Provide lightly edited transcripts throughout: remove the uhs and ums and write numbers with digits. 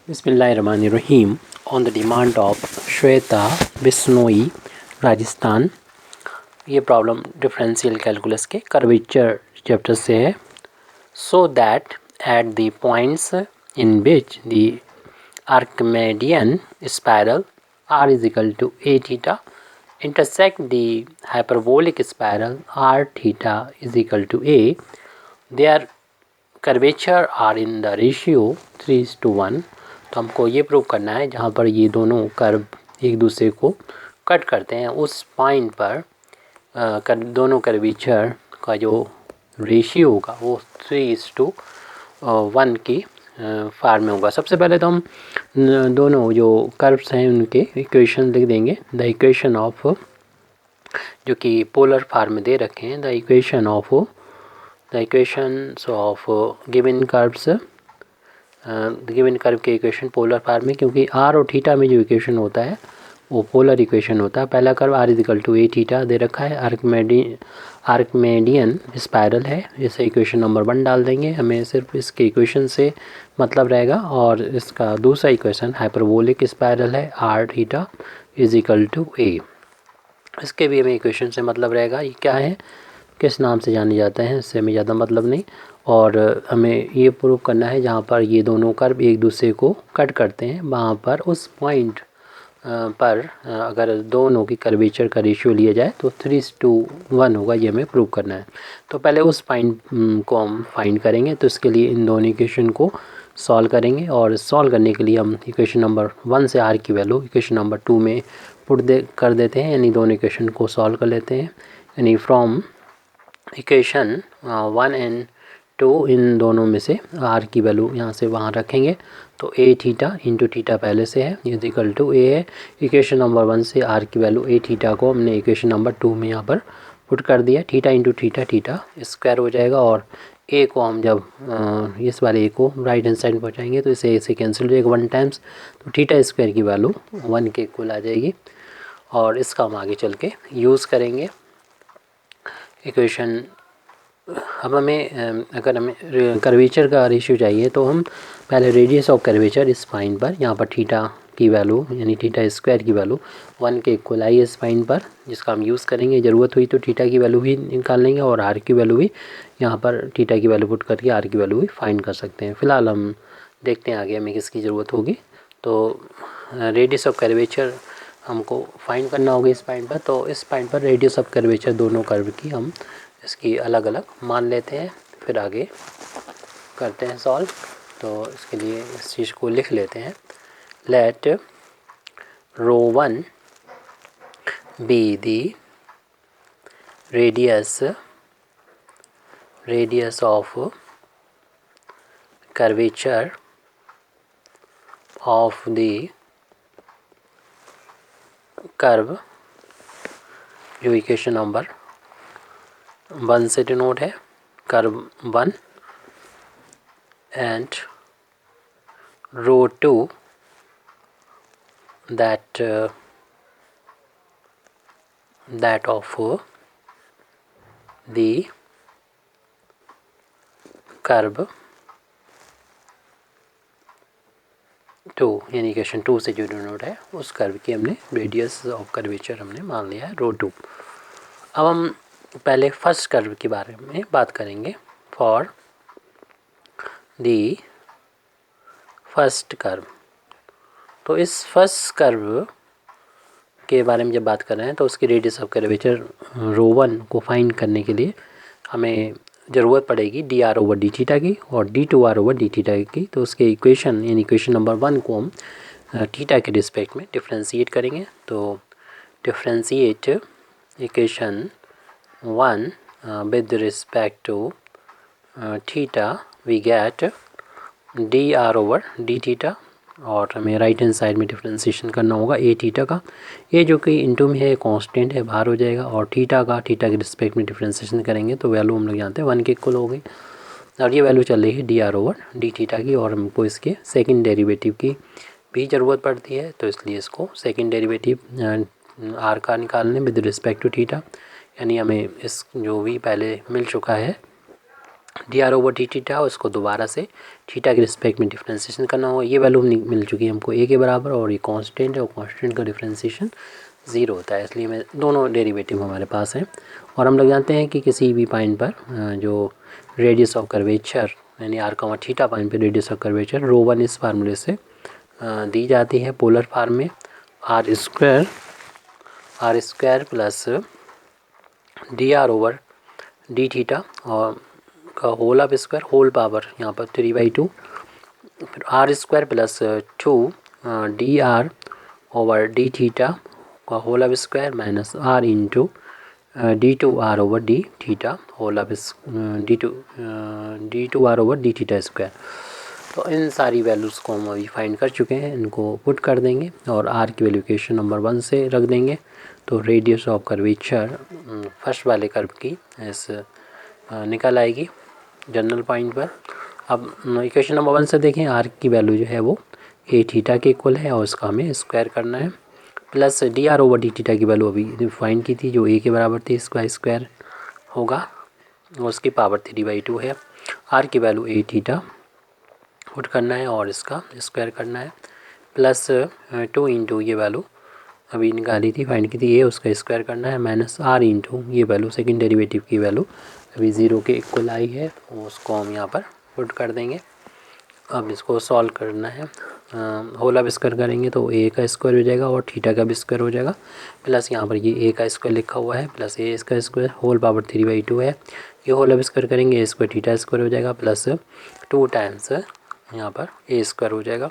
Bismillahirrahmanirrahim. On the demand of Shweta Bisnoi, Rajasthan. ये problem differential calculus के curvature chapter से है. So that at the points in which the Archimedean spiral r is equal to a theta intersect the hyperbolic spiral r theta is equal to a, their curvature are in the ratio 3:1. तो हमको ये prove करना है जहाँ पर ये दोनों curve एक दूसरे को कट करते हैं उस पॉइंट पर दोनों कर्वेचर का जो रेशियो होगा वो 3:1 की फार्म में होगा. सबसे पहले तो हम दोनों जो कर्व्स हैं उनके इक्वेशन लिख देंगे. द इक्वेशन ऑफ, जो कि पोलर फार्म में दे रखे हैं, the equations of given curves, given curve के इक्वेशन पोलर फार्म में, क्योंकि आर और थीटा में जो इक्वेशन होता है वो पोलर इक्वेशन होता है. पहला curve r is equal to a theta दे रखा है, आर्किमेडियन स्पायरल है, इसे इक्वेशन नंबर 1 डाल देंगे. हमें सिर्फ इसके इक्वेशन से मतलब रहेगा. और इसका दूसरा इक्वेशन हाइपरबोलिक स्पायरल है, r theta is equal to a. इसके भी हमें इक्वेशन से मतलब रहेगा. ये क्या है, किस नाम से जाने जाते हैं, इससे हमें ज़्यादा मतलब नहीं. और हमें ये प्रूव करना है जहाँ पर ये दोनों कर्व एक दूसरे को कट करते हैं वहाँ पर उस पॉइंट पर अगर दोनों की कर्वेचर का रेशियो लिया जाए तो 3:1 होगा. ये हमें प्रूव करना है. तो पहले उस पॉइंट को हम फाइंड करेंगे. तो इसके लिए इन दोनों इक्वेशन को सॉल्व करेंगे. और सॉल्व करने के लिए हम इक्वेशन नंबर 1 से आर की वैल्यू इक्वेशन नंबर 2 में पुट कर देते हैं, यानी दोनों इक्वेशन को सॉल्व कर लेते हैं. यानी फ्रॉम इक्वेशन 1 एंड 2 इन दोनों में से आर की वैल्यू यहाँ से वहाँ रखेंगे. तो ए थीटा इंटू थीटा पहले से है, इज इक्वल टू ए है. इक्वेशन नंबर 1 से आर की वैल्यू ए थीटा को हमने इक्वेशन नंबर 2 में यहाँ पर पुट कर दिया. Theta into theta, theta square हो जाएगा. और ए को हम जब इस वाले ए को राइट हैंड साइड में पहुँचाएंगे तो इसे ए से कैंसिल हो जाएगा 1 टाइम्स. तो थीटा स्क्वायर की वैल्यू 1 के इक्वल आ जाएगी. और इसका हम आगे चल के यूज़ करेंगे इक्वेशन. अब हमें अगर हमें कर्वेचर का रेशियो चाहिए तो हम पहले रेडियस ऑफ कर्वेचर इस पॉइंट पर, यहाँ पर थीटा की वैल्यू यानी थीटा स्क्वायर की वैल्यू 1 के इक्वल आई इस पॉइंट पर, जिसका हम यूज़ करेंगे. ज़रूरत हुई तो थीटा की वैल्यू भी निकाल लेंगे और आर की वैल्यू भी यहाँ पर थीटा की वैल्यू पुट करके आर की वैल्यू भी फाइंड कर सकते हैं. फ़िलहाल हम देखते हैं आगे हमें किसकी ज़रूरत होगी. तो रेडियस ऑफ कर्वेचर हमको फाइंड करना होगा इस पॉइंट पर. तो इस पॉइंट पर रेडियस ऑफ कर्वेचर दोनों कर्व की हम इसकी अलग अलग मान लेते हैं, फिर आगे करते हैं सॉल्व. तो इसके लिए इस चीज़ को लिख लेते हैं. Let ρ1 be the radius of curvature of the curve, जो इक्वेशन नंबर 1 से डिनोट है, curve 1, and ρ2 that of the curve 2, यानी इक्वेशन 2 से जो डिनोट है उस कर्व की हमने रेडियस ऑफ कर्वेचर हमने मान लिया है ρ2. अब हम पहले फर्स्ट कर्व के बारे में बात करेंगे. फॉर दी फर्स्ट कर्व, तो इस फर्स्ट कर्व के बारे में जब बात कर रहे हैं तो उसकी रेडियस ऑफ कर्वेचर ρ1 को फाइंड करने के लिए हमें ज़रूरत पड़ेगी D are over D theta की और D two R over D theta की. तो उसके इक्वेशन यानी इक्वेशन नंबर 1 को हम थीटा के रिस्पेक्ट में डिफ्रेंशिएट करेंगे. तो differentiate equation 1 with respect to theta we get D R over D theta. और हमें राइट हैंड साइड में डिफ्रेंशिएशन करना होगा ए थीटा का. ए जो कि इनटू में है कांस्टेंट है, बाहर हो जाएगा. और थीटा के रिस्पेक्ट में डिफ्रेंशिएशन करेंगे तो वैल्यू हम लोग जानते हैं 1 के इक्वल हो गई. और ये वैल्यू चल रही है D R over D theta की. और हमको इसके सेकंड डेरिवेटिव की भी ज़रूरत पड़ती है, तो इसलिए इसको सेकंड डेरिवेटिव आर का निकालने विद रिस्पेक्ट टू थीटा. यानी हमें इस जो भी पहले मिल चुका है D R over D theta, उसको दोबारा से थीटा के रिस्पेक्ट में डिफ्रेंशिएशन करना होगा। ये वैल्यू मिल चुकी है हमको ए के बराबर, और ये कांस्टेंट है और कांस्टेंट का डिफ्रेंशिएशन 0 होता है, इसलिए मैं दोनों डेरिवेटिव हमारे पास हैं। और हम लोग जानते हैं कि किसी भी पॉइंट पर जो रेडियस ऑफ कर्वेचर यानी आर कॉमा थीटा पॉइंट पर रेडियस ऑफ कर्वेचर ρ1 इस फार्मूले से दी जाती है पोलर फॉर्म में, r square plus d are over D theta और का whole of square whole power यहाँ पर 3/2, फिर r square plus 2 d are over D theta का whole of square minus r into d2 r over D theta whole of d2 r over D theta square. तो इन सारी values को हम अभी find कर चुके हैं, इनको पुट कर देंगे और आर की वैल्यू इक्वेशन नंबर 1 से रख देंगे। तो रेडियस ऑफ कर्वेचर फर्स्ट वाले कर्व की इस निकल आएगी जनरल पॉइंट पर। अब इक्वेशन नंबर 1 से देखें, आर की वैल्यू जो है वो ए थीटा के इक्वल है और उसका हमें स्क्वायर करना है, plus d are over D theta की वैल्यू अभी फाइंड की थी जो ए के बराबर थी, इसका स्क्वायर होगा और उसकी पावर 3/2 है। आर की वैल्यू ए थीटा पुट करना है और इसका स्क्वायर करना है, प्लस 2 इंटू ये वैल्यू अभी निकाली थी फाइंड की थी ए, उसका स्क्वायर करना है, माइनस आर इंटू ये वैल्यू सेकंड डेरिवेटिव की वैल्यू अभी 0 के इक्वल आई है, उसको हम यहाँ पर पुट कर देंगे। अब इसको सॉल्व करना है, होल ऑफ स्क्वायर करेंगे तो ए का स्क्वायर हो जाएगा और थीटा का भी स्क्वायर हो जाएगा, प्लस यहाँ पर ये ए का स्क्वायर लिखा हुआ है प्लस ए इसका स्क्वायर होल पावर 3/2 है। ये होल ऑफ स्क्वायर करेंगे ए स्क्वायर थीटा स्क्वायर हो जाएगा प्लस 2 टाइम्स यहाँ पर ए स्क्वायर हो जाएगा।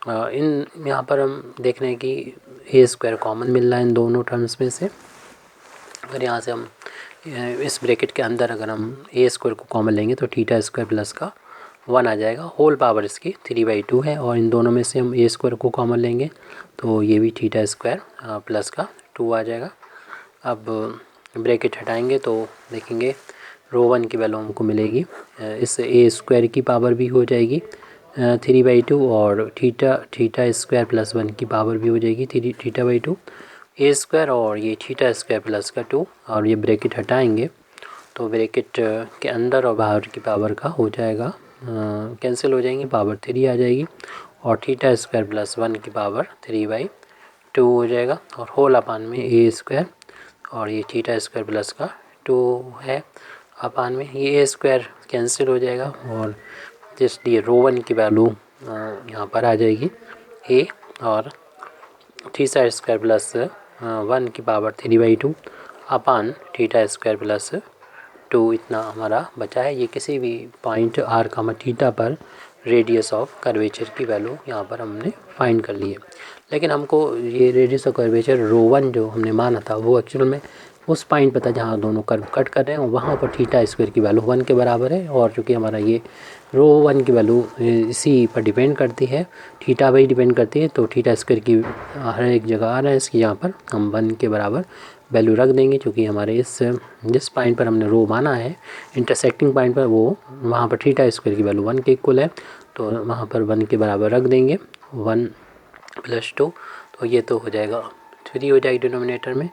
इन यहाँ पर हम देख रहे हैं कि ए स्क्वायर कॉमन मिल रहा है इन दोनों टर्म्स में से। अगर यहाँ से हम इस ब्रैकेट के अंदर अगर हम ए स्क्वायर को कॉमन लेंगे तो थीटा स्क्वायर प्लस का 1 आ जाएगा, होल पावर इसकी 3/2 है और इन दोनों में से हम ए स्क्वायर को कॉमन लेंगे तो ये भी थीटा स्क्वायर प्लस का 2 आ जाएगा। अब ब्रैकेट हटाएंगे तो देखेंगे ρ1 की वैल्यू हमको मिलेगी, इस ए स्क्वायर की पावर भी हो जाएगी 3/2 और थीटा स्क्वायर प्लस 1 की पावर भी हो जाएगी θ/2 ए स्क्वायर और ये थीटा स्क्वायर प्लस का 2, और ये ब्रैकेट हटाएंगे तो ब्रैकेट के अंदर और बाहर की पावर का हो जाएगा कैंसिल हो जाएंगी, पावर 3 आ जाएगी और थीटा स्क्वायर प्लस 1 की पावर 3/2 हो जाएगा और होल अपान में ए स्क्वायर और ये थीटा स्क्वायर प्लस का 2 है अपान में ये ए स्क्वायर कैंसिल हो जाएगा और इसलिए ρ1 की वैल्यू यहाँ पर आ जाएगी ए और थीटा स्क्वायर प्लस 1 की पावर 3/2 अपान थीटा स्क्वायर प्लस 2 इतना हमारा बचा है। ये किसी भी पॉइंट आर कामा थीटा पर रेडियस ऑफ कर्वेचर की वैल्यू यहाँ पर हमने फाइंड कर ली है, लेकिन हमको ये रेडियस ऑफ कर्वेचर ρ1 जो हमने माना था वो एक्चुअल में उस पॉइंट पर था जहाँ दोनों कर्व कट कर रहे हैं और वहाँ पर थीटा स्क्वायर की वैल्यू 1 के बराबर है और चूँकि हमारा ये ρ1 की वैल्यू इसी पर डिपेंड करती है, थीटा पर ही डिपेंड करती है, तो थीटा स्क्वायर की हर एक जगह आ रहा है इसकी यहाँ पर हम 1 के बराबर वैल्यू रख देंगे, क्योंकि हमारे जिस पॉइंट पर हमने रो माना है इंटरसेक्टिंग पॉइंट पर वो वहाँ पर थीटा स्क्वायर की वैल्यू 1 के इक्वल है, तो वहाँ पर 1 के बराबर रख देंगे 1 + 2, तो ये तो हो जाएगा 3 हो जाएगी डिनोमिनेटर में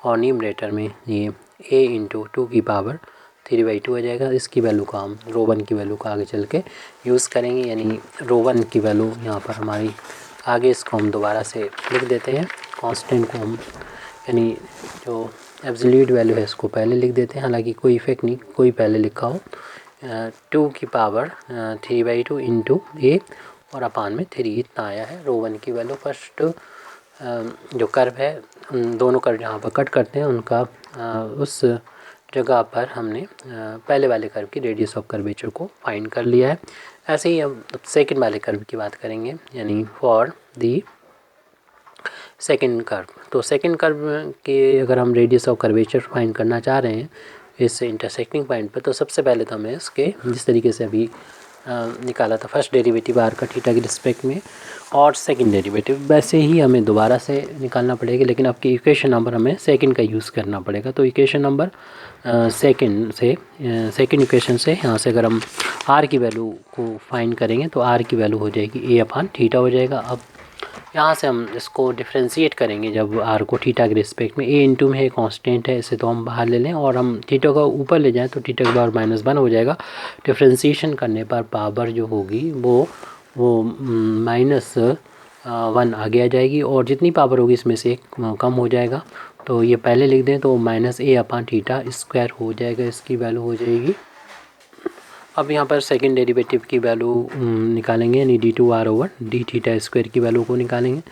और न्यूमरेटर में ये a × 2 की पावर 3/2 हो जाएगा। इसकी वैल्यू का हम ρ1 की वैल्यू का आगे चल के यूज़ करेंगे, यानी ρ1 की वैल्यू यहाँ पर हमारी आगे इसको हम दोबारा से लिख देते हैं, कांस्टेंट को हम यानी जो एब्सोल्यूट वैल्यू है इसको पहले लिख देते हैं, हालांकि कोई इफेक्ट नहीं, कोई पहले लिखा हो 2 की पावर 3/2 × a और अपान में 3 इतना आया है ρ1 की वैल्यू। फर्स्ट जो कर्व है दोनों कर्व जहाँ पर कट करते हैं उनका उस जगह पर हमने पहले वाले कर्व की रेडियस ऑफ कर्वेचर को फाइंड कर लिया है। ऐसे ही हम सेकंड वाले कर्व की बात करेंगे, यानी फॉर दी सेकंड कर्व। तो सेकंड कर्व के अगर हम रेडियस ऑफ कर्वेचर फाइंड करना चाह रहे हैं इस इंटरसेक्टिंग पॉइंट पर, तो सबसे पहले तो हमें इसके जिस तरीके से अभी निकाला था फर्स्ट डेरिवेटिव आर का थीटा के रिस्पेक्ट में और सेकंड डेरिवेटिव, वैसे ही हमें दोबारा से निकालना पड़ेगा, लेकिन आपकी इक्वेशन नंबर हमें सेकंड का यूज़ करना पड़ेगा। तो इक्वेशन नंबर सेकंड इक्वेशन से यहाँ से अगर हम आर की वैल्यू को फाइंड करेंगे तो आर की वैल्यू हो जाएगी a/θ हो जाएगा। अब यहाँ से हम इसको डिफ्रेंशिएट करेंगे जब आर को थीटा के रिस्पेक्ट में। ए इंटू में है कांस्टेंट है, इसे तो हम बाहर ले लें और हम थीटा का ऊपर ले जाएं तो थीटा के पावर -1 हो जाएगा। डिफ्रेंशिएशन करने पर पावर जो होगी वो -1 आगे आ जाएगी और जितनी पावर होगी इसमें से एक कम हो जाएगा। तो ये पहले लिख दें तो -a/θ² हो जाएगा, इसकी वैल्यू हो जाएगी। अब यहाँ पर सेकंड डेरिवेटिव की वैल्यू निकालेंगे, यानी d2r/d θ² की वैल्यू को निकालेंगे।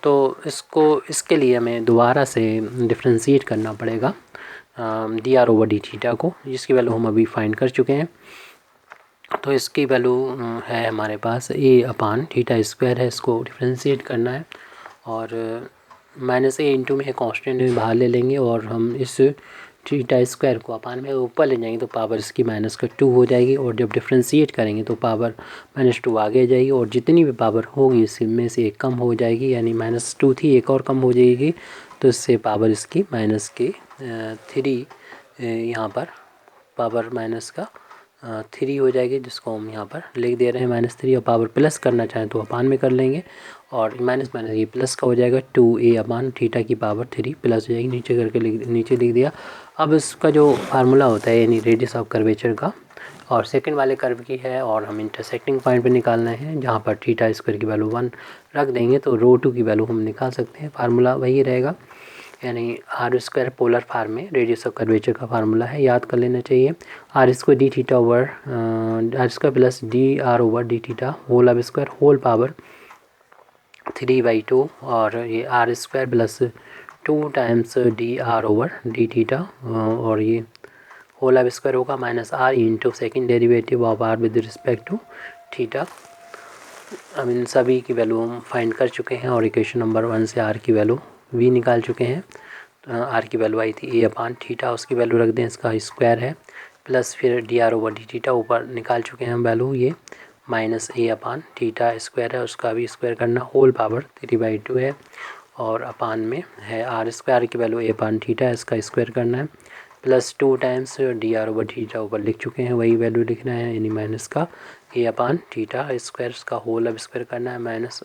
तो इसके लिए हमें दोबारा से डिफ्रेंशिएट करना पड़ेगा dr/dθ को, जिसकी वैल्यू हम अभी फाइंड कर चुके हैं। तो इसकी वैल्यू है हमारे पास a/θ² है, इसको डिफ्रेंशिएट करना है और -a इंटू में है कांस्टेंट में बाहर ले लेंगे और हम इस θ² को अपान में ऊपर ले जाएंगे तो पावर इसकी -2 हो जाएगी और जब डिफ्रेंशिएट करेंगे तो पावर -2 आगे आ जाएगी और जितनी भी पावर होगी इसमें से एक कम हो जाएगी, यानी -2 थी एक और कम हो जाएगी तो इससे पावर इसकी -3 यहाँ पर पावर -3 हो जाएगी, जिसको हम यहाँ पर लिख दे रहे हैं -3। और पावर प्लस करना चाहें तो अपान में कर लेंगे और माइनस ये प्लस का हो जाएगा 2a/θ की पावर 3 प्लस हो जाएगी, नीचे करके नीचे लिख दिया। अब इसका जो फार्मूला होता है यानी रेडियस ऑफ कर्वेचर का और सेकंड वाले कर्व की है और हम इंटरसेक्टिंग पॉइंट पे निकालना है जहाँ पर θ² की वैल्यू 1 रख देंगे तो ρ2 की वैल्यू हम निकाल सकते हैं। फार्मूला वही रहेगा, यानी r² पोलर फॉर्म में रेडियस ऑफ कर्वेचर का फार्मूला है, याद कर लेना चाहिए। r² d² plus dr/dθ whole power 3/2 और ये r² प्लस 2 टाइम्स dr/dθ और ये होल² होगा -r into second derivative of r with respect to theta. अब इन सभी की वैल्यू हम फाइंड कर चुके हैं और इक्वेशन नंबर 1 से r की वैल्यू v निकाल चुके हैं। r की वैल्यू आई थी a/θ, उसकी वैल्यू रख दें, इसका स्क्वायर है प्लस फिर dr/dθ ऊपर निकाल चुके हैं हम वैल्यू, ये -a/θ² है, उसका भी स्क्वायर करना, होल पावर 3/2 है और अपान में है r² की वैल्यू a/θ है, इसका स्क्वायर करना है प्लस 2 टाइम्स dr/dθ ऊपर लिख चुके हैं, वही वैल्यू लिखना है, यानी माइनस का a/θ² इसका होल अब स्क्वायर करना है माइनस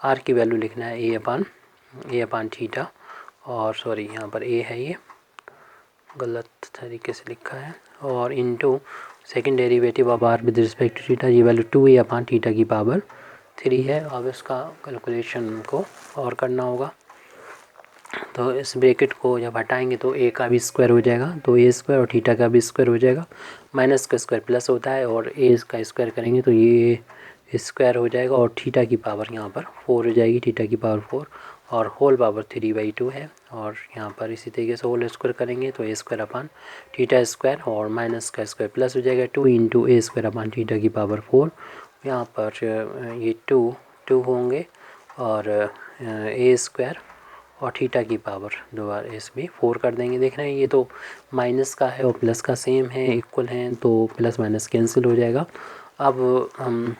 r की वैल्यू लिखना है a/θ और सॉरी यहाँ पर a है, ये गलत तरीके से लिखा है और into second derivative of r with respect to theta, ये वैल्यू 2a/θ की पावर 3 है। अब इसका कैलकुलेशन को और करना होगा तो इस ब्रैकेट को जब हटाएंगे तो a का भी स्क्वायर हो जाएगा, तो a² और थीटा का भी स्क्वायर हो जाएगा, माइनस का स्क्वायर प्लस होता है और a का स्क्वायर करेंगे तो ये स्क्वायर हो जाएगा और थीटा की पावर यहाँ पर 4 हो जाएगी, थीटा की पावर 4 और होल पावर 3/2 है और यहाँ पर इसी तरीके से होल स्क्वायर करेंगे तो a²/θ² और माइनस का स्क्वायर प्लस हो जाएगा 2 इंटू a²/θ की पावर 4। यहाँ पर ये 2 होंगे और a² और थीटा की पावर दोबारा इसमें 4 कर देंगे। देख रहे हैं ये तो माइनस का है और प्लस का सेम है, इक्वल हैं, तो प्लस माइनस कैंसिल हो जाएगा। अब हम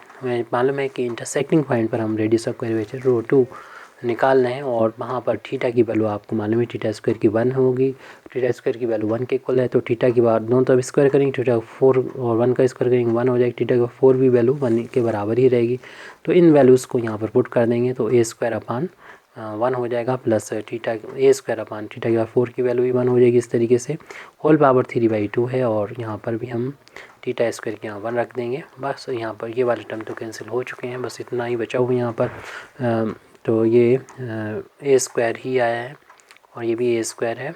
मालूम है कि इंटरसेक्टिंग पॉइंट पर हम रेडियस ऑफ कर्वेचर ρ2 निकाल रहे हैं और वहाँ पर थीटा की वैल्यू आपको मालूम है θ² की 1 होगी, θ² की वैल्यू 1 के इक्वल है, तो थीटा की बार दोनों तरफ स्क्वायर करेंगे, थीटा 4 और 1 का स्क्वायर करेंगे 1 हो जाएगी, थीटा का 4 भी वैल्यू 1 के बराबर ही रहेगी। तो इन वैल्यूज़ को यहाँ पर पुट कर देंगे तो a²/1 हो जाएगा प्लस थीटा a²/θ की 4 की वैल्यू भी 1 हो जाएगी। इस तरीके से होल पावर 3/2 है और यहाँ पर भी हम θ² के यहाँ 1 रख देंगे। बस यहाँ पर ये वाले टर्म तो कैंसिल हो चुके हैं, बस इतना ही बचा हुआ यहाँ पर। तो ये a² ही आया है और ये भी a² है,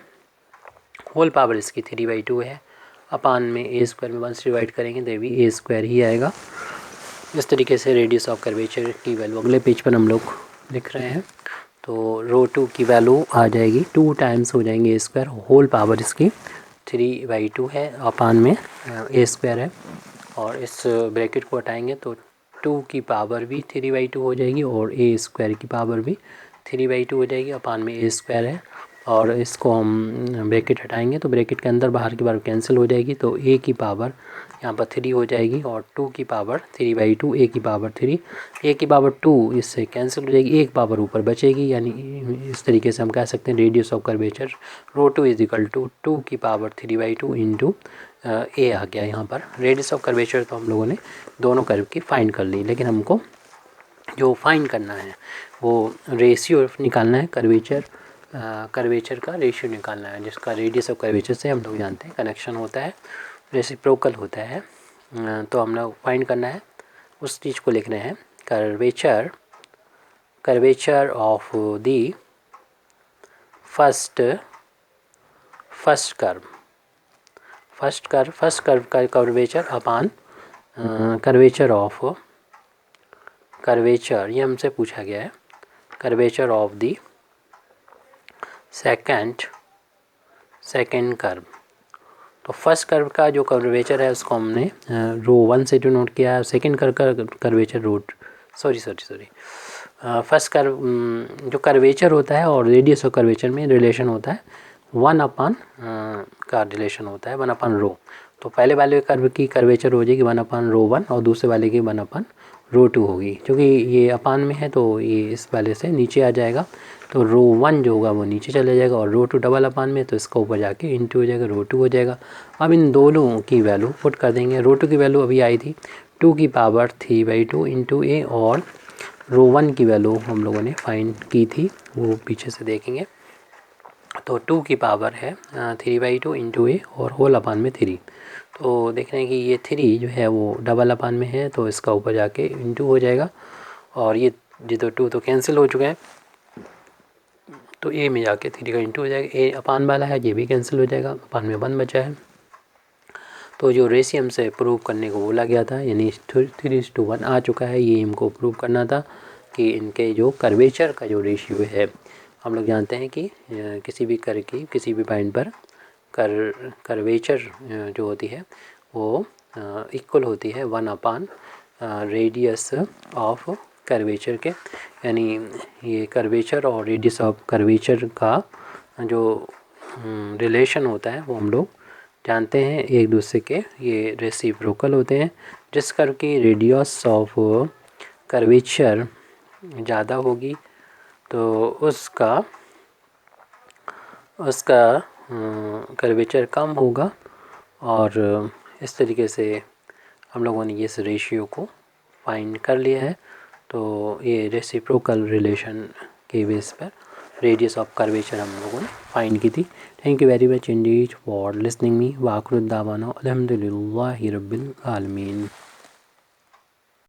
होल पावर इसकी 3/2 है, अपान में a² में 1 से डिवाइड करेंगे तो ये भी a² ही आएगा। इस तरीके से रेडियस ऑफ कर्वेचर की वैल्यू अगले पेज पर हम लोग लिख रहे हैं। तो ρ2 की वैल्यू आ जाएगी 2 टाइम्स हो जाएंगे a², होल पावर इसकी 3/2 है, अपान में a² है और इस ब्रैकेट को हटाएंगे तो 2 की पावर भी 3/2 हो जाएगी और a² की पावर भी 3/2 हो जाएगी, अपान में a² है और इसको हम ब्रैकेट हटाएंगे तो ब्रैकेट के अंदर बाहर की बार कैंसिल हो जाएगी, तो a की पावर यहाँ पर 3 हो जाएगी और 2 की पावर 3/2, a की पावर 3, a की पावर 2 इससे कैंसिल हो जाएगी, एक पावर ऊपर बचेगी, यानी इस तरीके से हम कह सकते हैं रेडियस ऑफ कर्वेचर ρ2 = 2 की पावर 3/2 इंटू a आ गया। यहाँ पर रेडियस ऑफ कर्वेचर तो हम लोगों ने दोनों कर्व की फाइंड कर ली, लेकिन हमको जो फाइंड करना है वो रेशियो निकालना है, कर्वेचर का रेशियो निकालना है, जिसका रेडियस ऑफ कर्वेचर से हम लोग जानते हैं कनेक्शन होता है, रेसिप्रोकल होता है। तो हम लोग फाइंड करना है, उस चीज़ को लिख रहे हैं, curvature of the first curve का कर्वेचर अपान कर्वेचर ये हमसे पूछा गया है, curvature of the second curve. तो फर्स्ट कर्व का जो कर्वेचर है उसको हमने रो 1 से डिनोट किया है, सेकंड कर्व का कर्वेचर फर्स्ट कर्व जो कर्वेचर होता है और रेडियस ऑफ कर्वेचर में रिलेशन होता है 1/, का रिलेशन होता है 1/, रो। तो पहले वाले कर्व की कर्वेचर हो जाएगी 1/ρ1 और दूसरे वाले की 1/ρ2 होगी। क्योंकि ये अपान में है तो ये इस वाले से नीचे आ जाएगा, तो ρ1 जो होगा वो नीचे चला जाएगा और ρ2 डबल अपान में, तो इसका ऊपर जाके इंटू हो जाएगा, ρ2 हो जाएगा। अब इन दोनों की वैल्यू पुट कर देंगे। ρ2 की वैल्यू अभी आई थी 2 की पावर 3/2 इंटू ए, और ρ1 की वैल्यू हम लोगों ने फाइंड की थी, वो पीछे से देखेंगे। तो 2 की पावर है 3/2 इंटू ए और होल अपान में 3। तो देख रहे हैं कि ये 3 जो है वो डबल अपान में है, तो इसका ऊपर जाके इंटू हो जाएगा, और ये तो 2 तो कैंसिल हो चुका है, तो ए में जाके 3 का इंटू हो जाएगा। ए अपान वाला है, ये भी कैंसिल हो जाएगा, अपान में 1 बचा है। तो जो रेशियम से प्रूव करने को बोला गया था, यानी 3:1 आ चुका है, ये हमको प्रूव करना था कि इनके जो कर्वेचर का जो रेशियो है, हम लोग जानते हैं कि किसी भी कर्व की किसी भी पॉइंट पर कर्वेचर जो होती है वो इक्वल होती है 1/, रेडियस ऑफ कर्वेचर के। यानी ये कर्वेचर और रेडियस ऑफ कर्वेचर का जो रिलेशन होता है वो हम लोग जानते हैं एक दूसरे के, ये रेसिप्रोकल होते हैं। जिस कर्व की रेडियस ऑफ कर्वेचर ज़्यादा होगी तो उसका कर्वेचर कम होगा, और इस तरीके से हम लोगों ने इस रेशियो को फाइंड कर लिया है। तो ये रेसिप्रोकल रिलेशन के बेस पर रेडियस ऑफ कर्वेचर हम लोगों ने फाइंड की थी। Thank you very much indeed for listening me. वाखिर दावाना अल्हम्दुलिल्लाहि रब्बिल आलमीन।